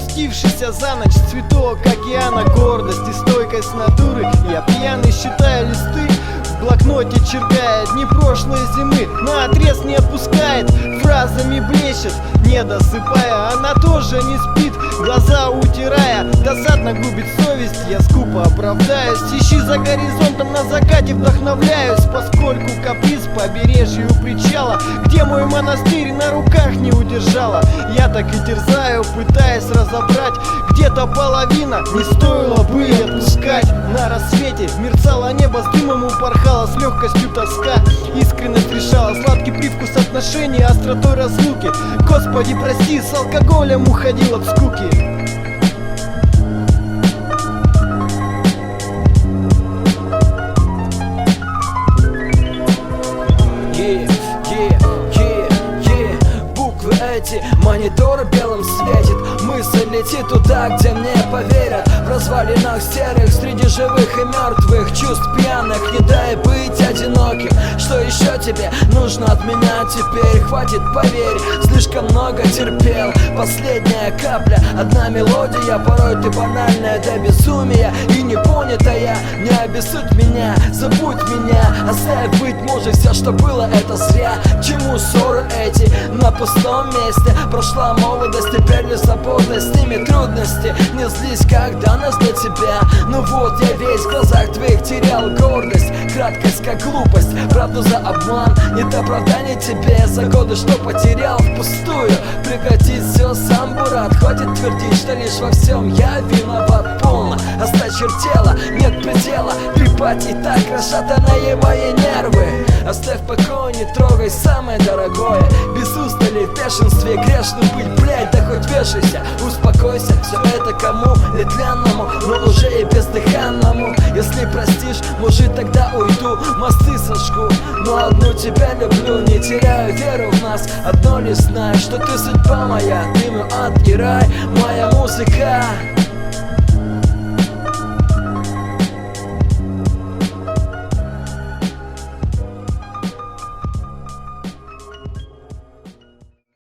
Опустившийся за ночь цветок океана, гордость и стойкость натуры. Я пьяный считаю листы, в блокноте черкает дни прошлой зимы, наотрез не отпускает, фразами блещет, не досыпая. Она тоже не спит, глаза утирая, досадно губит совесть. Я скупо оправдаюсь, ищи за горизонтом, на закате вдохновляюсь, поскольку каприз побережью причала, где мой монастырь, на руках не удержала. Я так и терзаю, пытаясь разобрать, где-то половина не стоило бы и отпускать. На рассвете мерцало небо, с дымом упорхала, с легкостью тоска. Искренность решала, сладкий привкус отношений, остротой разлуки. Господи, прости, с алкоголем уходил от скуки. Буквы эти, монитор белым светит, мысль летит туда, где мне поверят. В развалинах серых, среди живых и мертвых, чувств пьяных, не дай быть одиноким. Что еще тебе нужно от меня теперь? Хватит, поверь, слишком много терпел. Последняя капля, одна мелодия, порой ты банальная до безумия и непонятая. Не обессудь меня, забудь меня, оставь, быть может, все, что было, это зря. Чему ссоры эти на пустом месте? Прошла молодость, теперь не свобода, с ними трудности. Не злись, когда нас для тебя. Ну вот я весь в глазах твоих терял гордость, краткость как глупость, правду за обман. Нет оправдания тебе за годы, что потерял впустую. Прекратить все, сам бурат, хватит твердить, что лишь во всем я виноват полно. Осточертело, нет предела, трепать и так расшатанные мои нервы. Оставь в покое, не трогай самое дорогое. Без устали в бешенстве грешно быть, блядь, да хоть вешайся. Успокойся, все это кому? Нетлянному, но уже и бездыханному. Если простишь, может тогда уйду, мосты сожгу. Но одну тебя люблю, не теряю веру в нас. Одно лишь знаю, что ты судьба моя, ты мой ад и рай, моя музыка.